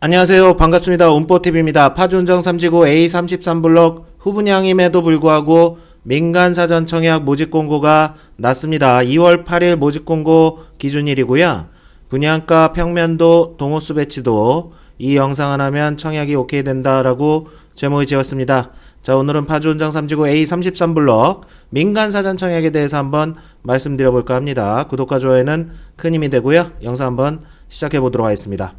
안녕하세요. 반갑습니다. 운뽀TV입니다. 파주운정 3지구 A33블록 후분양임에도 불구하고 민간사전 청약 모집 공고가 났습니다. 2월 8일 모집 공고 기준일이고요. 분양가, 평면도, 동호수 배치도 이 영상을 하면 청약이 오케이 된다라고 제목을 지었습니다. 자, 오늘은 파주운정 3지구 A33블록 민간사전 청약에 대해서 한번 말씀드려볼까 합니다. 구독과 좋아요는 큰 힘이 되고요. 영상 한번 시작해 보도록 하겠습니다.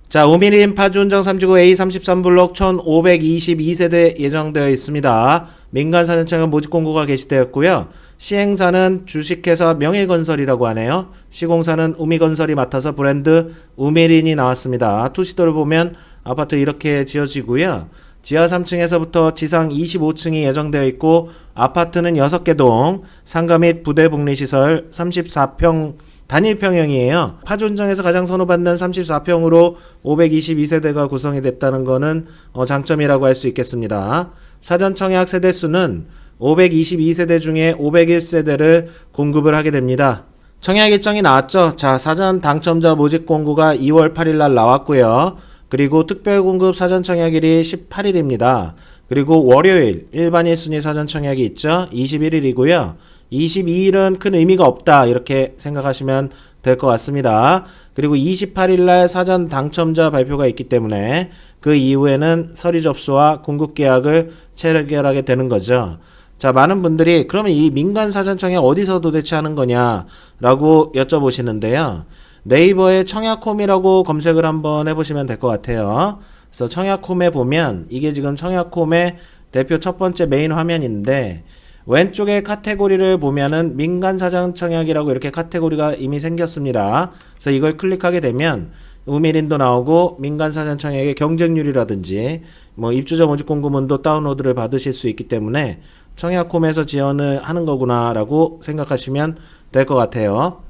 자, 우미림 파주운정 3지구 A33블록 1522세대 예정되어 있습니다. 민간사전청약 모집 공고가 게시되었고요. 시행사는 주식회사 명예건설이라고 하네요. 시공사는 우미건설이 맡아서 브랜드 우미린이 나왔습니다. 투시도를 보면 아파트 이렇게 지어지고요. 지하 3층에서부터 지상 25층이 예정되어 있고 아파트는 6개 동, 상가 및 부대 복리시설 34평 단일 평형이에요. 파주운정에서 가장 선호받는 34평으로 522세대가 구성이 됐다는 거는 장점이라고 할 수 있겠습니다. 사전 청약 세대수는 522세대 중에 501세대를 공급을 하게 됩니다. 청약 일정이 나왔죠. 자, 사전 당첨자 모집 공고가 2월 8일 날 나왔고요. 그리고 특별 공급 사전 청약일이 18일입니다. 그리고 월요일 일반 1순위 사전 청약이 있죠. 21일이고요. 22일은 큰 의미가 없다 이렇게 생각하시면 될 것 같습니다. 그리고 28일날 사전 당첨자 발표가 있기 때문에 그 이후에는 서류 접수와 공급 계약을 체결하게 되는 거죠. 자, 많은 분들이 그러면 이 민간 사전 청약 어디서 도대체 하는 거냐 라고 여쭤보시는데요. 네이버에 청약홈이라고 검색을 한번 해보시면 될 것 같아요. 그래서 청약홈에 보면 이게 지금 청약홈의 대표 첫 번째 메인 화면인데 왼쪽에 카테고리를 보면은 민간사전 청약이라고 이렇게 카테고리가 이미 생겼습니다. 그래서 이걸 클릭하게 되면 우미린도 나오고 민간사전 청약의 경쟁률이라든지 뭐 입주자 모집 공고문도 다운로드를 받으실 수 있기 때문에 청약홈에서 지원을 하는 거구나 라고 생각하시면 될 것 같아요.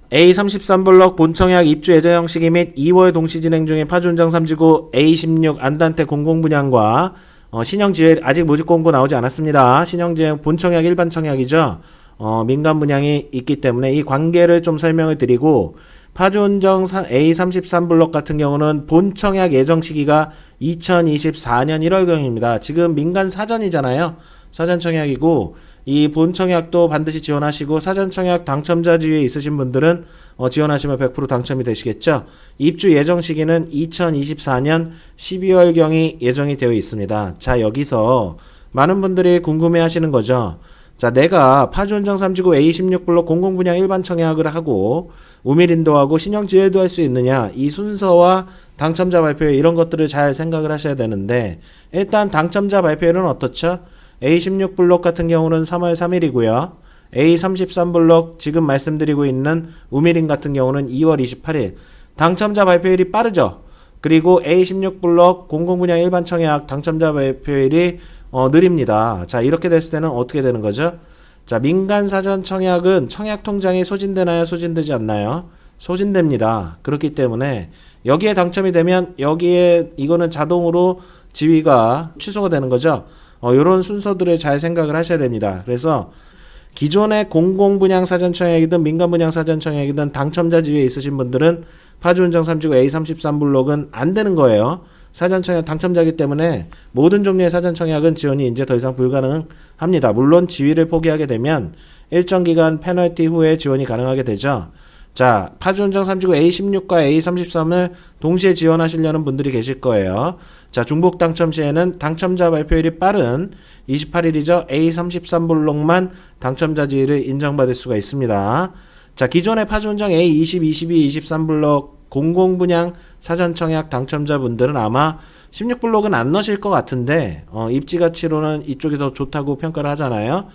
A33블록 본청약 입주 예정 시기 및 2월 동시 진행 중인 파주운정 3지구 A16 안단테 공공분양과 신형지회 아직 모집 공고 나오지 않았습니다. 신형지회 본청약 일반 청약이죠. 민간 분양이 있기 때문에 이 관계를 좀 설명을 드리고 파주운정 A33블록 같은 경우는 본청약 예정 시기가 2024년 1월경입니다. 지금 민간 사전이잖아요. 사전 청약이고 이 본청약도 반드시 지원하시고 사전 청약 당첨자 지위에 있으신 분들은 지원하시면 100% 당첨이 되시겠죠. 입주 예정 시기는 2024년 12월경이 예정이 되어 있습니다. 자, 여기서 많은 분들이 궁금해 하시는 거죠. 자, 내가 파주운정 3지구 A16블록 공공분양 일반 청약을 하고 우미린도 하고 신형지회도 할 수 있느냐, 이 순서와 당첨자 발표 이런 것들을 잘 생각을 하셔야 되는데 일단 당첨자 발표는 어떻죠? A16블록 같은 경우는 3월 3일이고요. A33블록 지금 말씀드리고 있는 우미린 같은 경우는 2월 28일. 당첨자 발표일이 빠르죠. 그리고 A16블록 공공분양 일반 청약 당첨자 발표일이 느립니다. 자, 이렇게 됐을 때는 어떻게 되는 거죠? 자, 민간 사전 청약은 청약 통장이 소진되나요? 소진되지 않나요? 소진됩니다. 그렇기 때문에 여기에 당첨이 되면 여기에 이거는 자동으로 지위가 취소가 되는 거죠. 이런 순서들을 잘 생각을 하셔야 됩니다. 그래서 기존의 공공분양 사전청약이든 민간분양 사전청약이든 당첨자 지위에 있으신 분들은 파주운정 3지구 A33블록은 안 되는 거예요. 사전청약 당첨자이기 때문에 모든 종류의 사전청약은 지원이 이제 더 이상 불가능합니다. 물론 지위를 포기하게 되면 일정 기간 페널티 후에 지원이 가능하게 되죠. 자, 파주운정 3지구 A16과 A33을 동시에 지원하시려는 분들이 계실 거예요. 자, 중복 당첨 시에는 당첨자 발표일이 빠른 28일이죠. A33블록만 당첨자 지위를 인정받을 수가 있습니다. 자, 기존의 파주운정 A20, 22, 23블록 공공분양 사전청약 당첨자분들은 아마 16블록은 안 넣으실 것 같은데 입지가치로는 이쪽이 더 좋다고 평가를 하잖아요.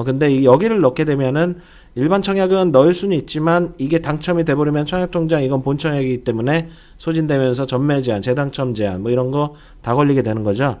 근데 여기를 넣게 되면은 일반 청약은 넣을 수는 있지만 이게 당첨이 돼버리면 청약통장 이건 본청약이기 때문에 소진되면서 전매 제한, 재당첨 제한 뭐 이런 거 다 걸리게 되는 거죠.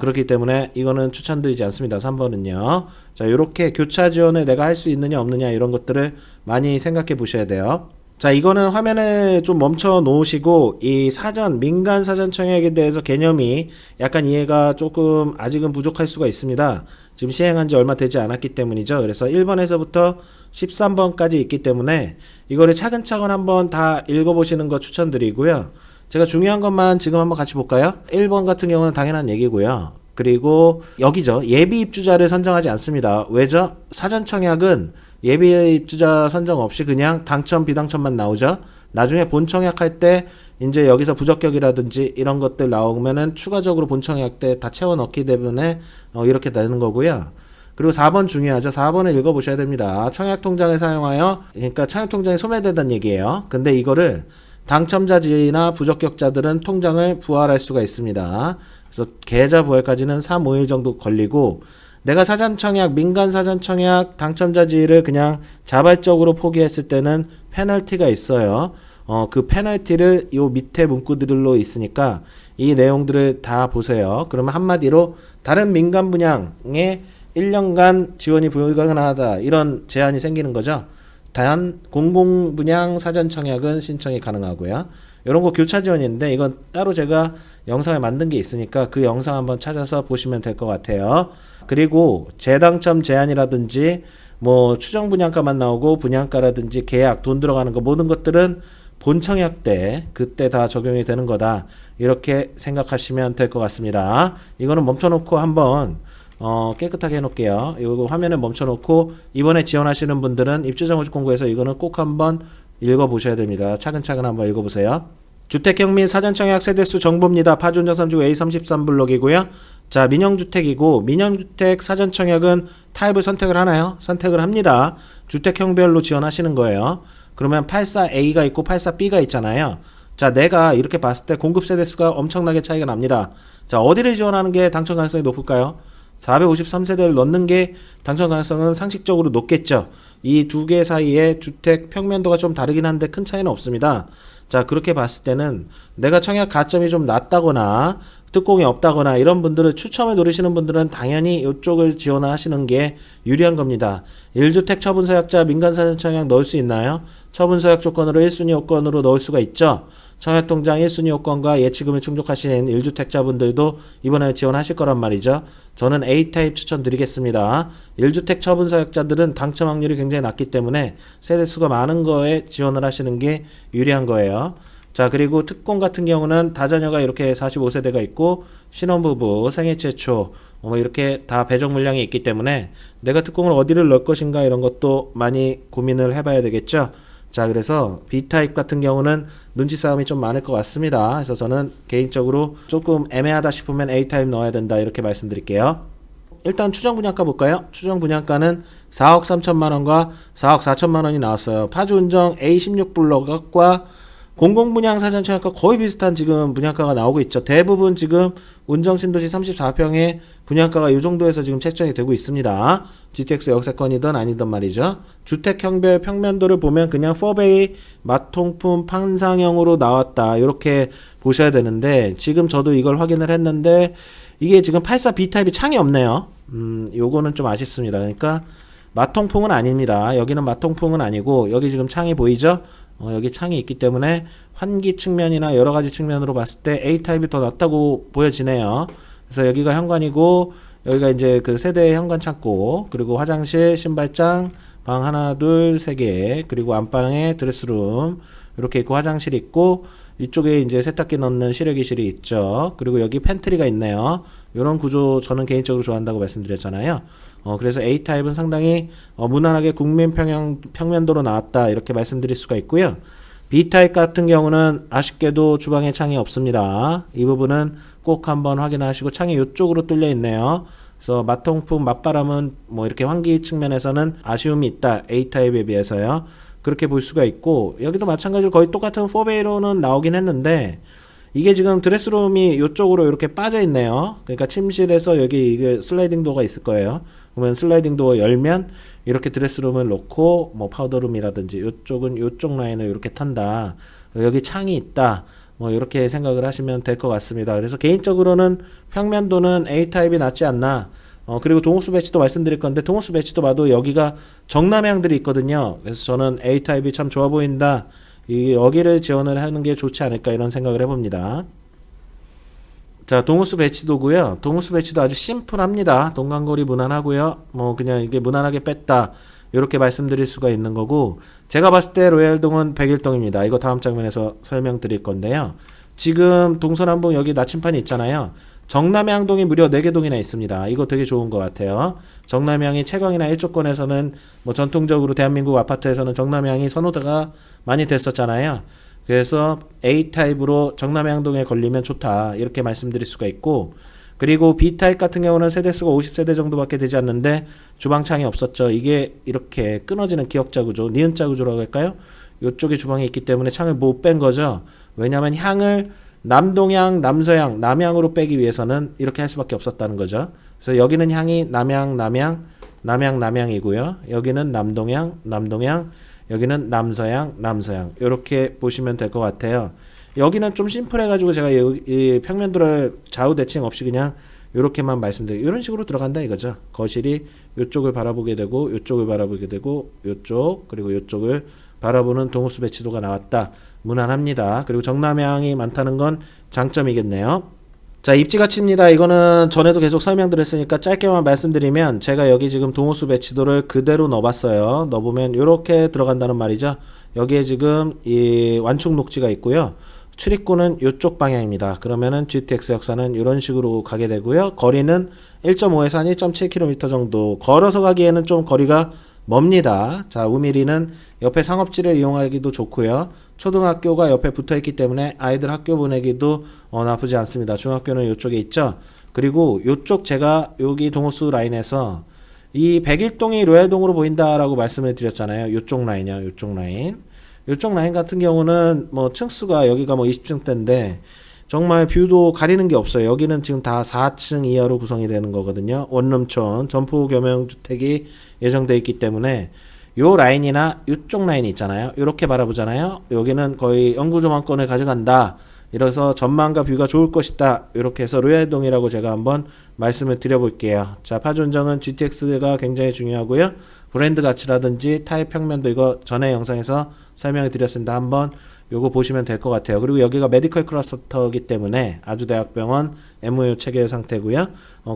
그렇기 때문에 이거는 추천드리지 않습니다. 3번은요. 자, 요렇게 교차 지원을 내가 할 수 있느냐 없느냐 이런 것들을 많이 생각해 보셔야 돼요. 자, 이거는 화면에 좀 멈춰 놓으시고 이 사전 민간 사전 청약에 대해서 개념이 약간 이해가 조금 아직은 부족할 수가 있습니다. 지금 시행한 지 얼마 되지 않았기 때문이죠. 그래서 1번에서부터 13번까지 있기 때문에 이거를 차근차근 한번 다 읽어보시는 거 추천드리고요. 제가 중요한 것만 지금 한번 같이 볼까요? 1번 같은 경우는 당연한 얘기고요. 그리고 여기죠. 예비 입주자를 선정하지 않습니다. 왜죠? 사전 청약은 예비 입주자 선정 없이 그냥 당첨 비당첨만 나오죠. 나중에 본 청약할 때 이제 여기서 부적격이라든지 이런 것들 나오면은 추가적으로 본 청약 때 다 채워 넣기 때문에 이렇게 되는 거고요. 그리고 4번 중요하죠. 4번을 읽어보셔야 됩니다. 청약통장을 사용하여, 그러니까 청약통장이 소멸된다는 얘기예요. 근데 이거를 당첨자지나 부적격자들은 통장을 부활할 수가 있습니다. 그래서 계좌 부활까지는 3, 5일 정도 걸리고, 내가 사전청약, 민간 사전청약 당첨자지를 그냥 자발적으로 포기했을 때는 페널티가 있어요. 그 페널티를 요 밑에 문구들로 있으니까 이 내용들을 다 보세요. 그러면 한마디로 다른 민간 분양에 1년간 지원이 불가능하다, 이런 제한이 생기는 거죠. 단 공공분양 사전청약은 신청이 가능하고요. 이런 거 교차 지원인데 이건 따로 제가 영상을 만든 게 있으니까 그 영상 한번 찾아서 보시면 될 것 같아요. 그리고 재당첨 제한이라든지 뭐 추정 분양가만 나오고 분양가라든지 계약, 돈 들어가는 거 모든 것들은 본 청약 때 그때 다 적용이 되는 거다, 이렇게 생각하시면 될 것 같습니다. 이거는 멈춰놓고 한번 깨끗하게 해놓을게요. 이거 화면에 멈춰놓고 이번에 지원하시는 분들은 입주자 모집 공고에서 이거는 꼭 한번 읽어보셔야 됩니다. 차근차근 한번 읽어보세요. 주택형 및 사전청약 세대수 정보입니다. 파주운정 3지구 A33블록이고요. 자, 민영주택이고, 민영주택 사전청약은 타입을 선택을 하나요? 선택을 합니다. 주택형별로 지원하시는 거예요. 그러면 84A가 있고 84B가 있잖아요. 자, 내가 이렇게 봤을 때 공급 세대수가 엄청나게 차이가 납니다. 자, 어디를 지원하는 게 당첨 가능성이 높을까요? 453세대를 넣는 게 당첨 가능성은 상식적으로 높겠죠. 이 두 개 사이에 주택 평면도가 좀 다르긴 한데 큰 차이는 없습니다. 자, 그렇게 봤을 때는 내가 청약 가점이 좀 낮다거나 특공이 없다거나 이런 분들을 추첨을 노리시는 분들은 당연히 이쪽을 지원을 하시는 게 유리한 겁니다. 1주택 처분서약자 민간사전 청약 넣을 수 있나요? 처분서약 조건으로 1순위 요건으로 넣을 수가 있죠. 청약통장 1순위 요건과 예치금을 충족하신 1주택자분들도 이번에 지원하실 거란 말이죠. 저는 A타입 추천드리겠습니다. 1주택 처분서약자들은 당첨 확률이 굉장히 낮기 때문에 세대수가 많은 거에 지원을 하시는 게 유리한 거예요. 자, 그리고 특공 같은 경우는 다자녀가 이렇게 45세대가 있고 신혼부부 생애 최초 이렇게 다 배정 물량이 있기 때문에 내가 특공을 어디를 넣을 것인가 이런 것도 많이 고민을 해봐야 되겠죠. 자, 그래서 B타입 같은 경우는 눈치 싸움이 좀 많을 것 같습니다. 그래서 저는 개인적으로 조금 애매하다 싶으면 A타입 넣어야 된다, 이렇게 말씀드릴게요. 일단 추정 분양가 볼까요? 추정 분양가는 4억 3천만 원과 4억 4천만 원이 나왔어요. 파주운정 A16블록과 공공분양 사전청약과 거의 비슷한 지금 분양가가 나오고 있죠. 대부분 지금 운정신도시 34평의 분양가가 이 정도에서 지금 책정이 되고 있습니다. GTX 역세권이든 아니든 말이죠. 주택형별 평면도를 보면 그냥 4베이 마통품 판상형으로 나왔다, 이렇게 보셔야 되는데 지금 저도 이걸 확인을 했는데 이게 지금 84B타입이 창이 없네요. 요거는 좀 아쉽습니다. 그러니까 마통풍은 아닙니다. 여기는 마통풍은 아니고 여기 지금 창이 보이죠? 여기 창이 있기 때문에 환기 측면이나 여러 가지 측면으로 봤을 때 A타입이 더 낫다고 보여지네요. 그래서 여기가 현관이고 여기가 이제 그 세대 현관 창고, 그리고 화장실, 신발장, 방 하나, 둘, 세 개, 그리고 안방에 드레스룸 이렇게 있고 화장실 있고 이쪽에 이제 세탁기 넣는 실외기실이 있죠. 그리고 여기 팬트리가 있네요. 이런 구조 저는 개인적으로 좋아한다고 말씀드렸잖아요. 그래서 A타입은 상당히 무난하게 국민 평면도로 나왔다, 이렇게 말씀드릴 수가 있고요. B타입 같은 경우는 아쉽게도 주방에 창이 없습니다. 이 부분은 꼭 한번 확인하시고, 창이 이쪽으로 뚫려 있네요. 그래서 마통풍, 맞바람은 뭐 이렇게 환기 측면에서는 아쉬움이 있다, A타입에 비해서요. 그렇게 볼 수가 있고, 여기도 마찬가지로 거의 똑같은 4베이로는 나오긴 했는데 이게 지금 드레스룸이 이쪽으로 이렇게 빠져 있네요. 그러니까 침실에서 여기 이게 슬라이딩 도어가 있을 거예요. 그러면 슬라이딩 도어 열면 이렇게 드레스룸을 놓고 뭐 파우더룸이라든지 이쪽은 이쪽 라인을 이렇게 탄다, 여기 창이 있다, 뭐 이렇게 생각을 하시면 될 것 같습니다. 그래서 개인적으로는 평면도는 A타입이 낫지 않나. 그리고 동호수 배치도 말씀드릴 건데, 동호수 배치도 봐도 여기가 정남향들이 있거든요. 그래서 저는 A타입이 참 좋아 보인다, 여기를 지원을 하는 게 좋지 않을까, 이런 생각을 해봅니다. 자, 동호수 배치도고요. 동호수 배치도 아주 심플합니다. 동간거리 무난하고요. 뭐 그냥 이게 무난하게 뺐다, 이렇게 말씀드릴 수가 있는 거고, 제가 봤을 때 로얄동은 101동입니다. 이거 다음 장면에서 설명드릴 건데요. 지금 동서남북 여기 나침판이 있잖아요. 정남향동이 무려 4개 동이나 있습니다. 이거 되게 좋은 것 같아요. 정남향이 채광이나 일조권에서는 뭐 전통적으로 대한민국 아파트에서는 정남향이 선호도가 많이 됐었잖아요. 그래서 A타입으로 정남향동에 걸리면 좋다 이렇게 말씀드릴 수가 있고, 그리고 B타입 같은 경우는 세대수가 50세대 정도밖에 되지 않는데 주방창이 없었죠. 이게 이렇게 끊어지는 기역자 구조, 니은자 구조라고 할까요? 이쪽에 주방이 있기 때문에 창을 못 뺀 거죠. 왜냐하면 향을 남동향, 남서향, 남향으로 빼기 위해서는 이렇게 할 수밖에 없었다는 거죠. 그래서 여기는 향이 남향, 남향, 남향, 남향이고요. 여기는 남동향, 남동향, 여기는 남서향, 남서향. 이렇게 보시면 될 것 같아요. 여기는 좀 심플해가지고 제가 이 평면도를 좌우 대칭 없이 그냥 이렇게만 말씀드리고 이런 식으로 들어간다 이거죠. 거실이 이쪽을 바라보게 되고 이쪽을 바라보게 되고 이쪽 그리고 이쪽을 바라보는 동호수 배치도가 나왔다. 무난합니다. 그리고 정남향이 많다는 건 장점이겠네요. 자, 입지 가치입니다. 이거는 전에도 계속 설명드렸으니까 짧게만 말씀드리면 제가 여기 지금 동호수 배치도를 그대로 넣어봤어요. 넣어보면 이렇게 들어간다는 말이죠. 여기에 지금 이 완충 녹지가 있고요. 출입구는 이쪽 방향입니다. 그러면은 GTX 역사는 이런 식으로 가게 되고요. 거리는 1.5에서 한 1.7km 정도. 걸어서 가기에는 좀 거리가 멉니다. 자, 우미리는 옆에 상업지를 이용하기도 좋고요. 초등학교가 옆에 붙어있기 때문에 아이들 학교 보내기도 나쁘지 않습니다. 중학교는 이쪽에 있죠. 그리고 이쪽 제가 여기 동호수 라인에서 이 101동이 로얄동으로 보인다라고 말씀을 드렸잖아요. 이쪽 라인이요. 이쪽 라인. 이쪽 라인 같은 경우는 뭐 층수가 여기가 뭐 20층대인데 정말 뷰도 가리는 게 없어요. 여기는 지금 다 4층 이하로 구성이 되는 거거든요. 원룸촌 점포 겸용주택이 예정되어 있기 때문에 요 라인이나 이쪽 라인이 있잖아요. 이렇게 바라보잖아요. 여기는 거의 영구조망권을 가져간다. 이래서 전망과 뷰가 좋을 것이다. 이렇게 해서 로얄동이라고 제가 한번 말씀을 드려볼게요. 자, 파존정은 GTX가 굉장히 중요하고요. 브랜드 가치라든지 타입 평면도 이거 전에 영상에서 설명을 드렸습니다. 한번 요거 보시면 될 것 같아요. 그리고 여기가 메디컬 클러스터이기 때문에 아주대학병원 MOU 체계 상태고요.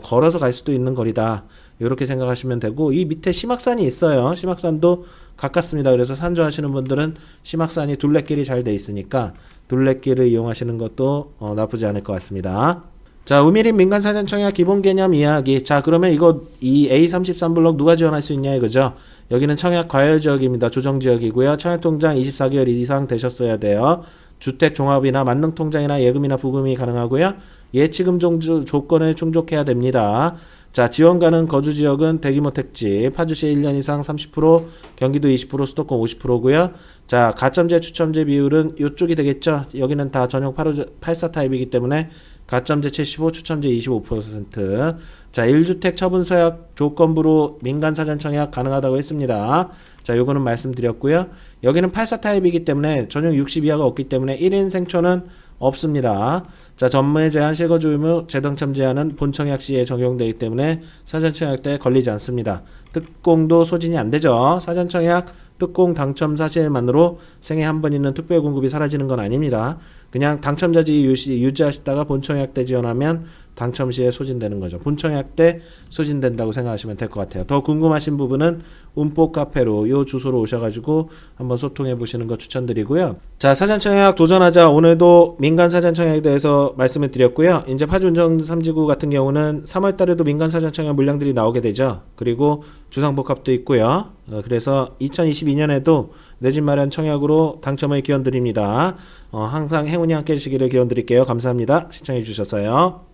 걸어서 갈 수도 있는 거리다. 이렇게 생각하시면 되고, 이 밑에 심악산이 있어요. 심악산도 가깝습니다. 그래서 산조하시는 분들은 심악산이 둘레길이 잘 돼 있으니까 둘레길을 이용하시는 것도 나쁘지 않을 것 같습니다. 자, 우미림 민간사전청약 기본 개념 이야기. 자, 그러면 이거 이 A33블록 누가 지원할 수 있냐 이거죠. 여기는 청약 과열 지역입니다. 조정 지역이고요. 청약통장 24개월 이상 되셨어야 돼요. 주택 종합이나 만능통장이나 예금이나 부금이 가능하고요. 예치금 조건을 충족해야 됩니다. 자, 지원가는 거주 지역은 대규모 택지, 파주시 1년 이상 30%, 경기도 20%, 수도권 50%고요. 자, 가점제 추첨제 비율은 이쪽이 되겠죠. 여기는 다 전용 84 타입이기 때문에 가점제 75, 추첨제 25%. 자, 1주택 처분 서약 조건부로 민간사전청약 가능하다고 했습니다. 자, 요거는 말씀드렸고요. 여기는 84 타입이기 때문에 전용 60 이하가 없기 때문에 1인 생초는 없습니다. 자, 전매 제한 실거주 의무 재당첨 제한은 본청약 시에 적용되기 때문에 사전청약 때 걸리지 않습니다. 특공도 소진이 안 되죠. 사전청약 특공 당첨 사실만으로 생애 한 번 있는 특별 공급이 사라지는 건 아닙니다. 그냥 당첨자지 유지하시다가 본청약 때 지원하면 당첨 시에 소진되는 거죠. 본청약 때 소진된다고 생각하시면 될 것 같아요. 더 궁금하신 부분은 운뽀 카페로 요 주소로 오셔가지고 한번 소통해 보시는 거 추천드리고요. 자, 사전청약 도전하자. 오늘도 민간 사전청약에 대해서 말씀을 드렸고요. 이제 파주운정 3지구 같은 경우는 3월 달에도 민간 사전청약 물량들이 나오게 되죠. 그리고 주상복합도 있고요. 그래서 2022년에도 내 집 마련 청약으로 당첨을 기원드립니다. 항상 행운이 함께 해주시기를 기원드릴게요. 감사합니다. 시청해 주셔서요.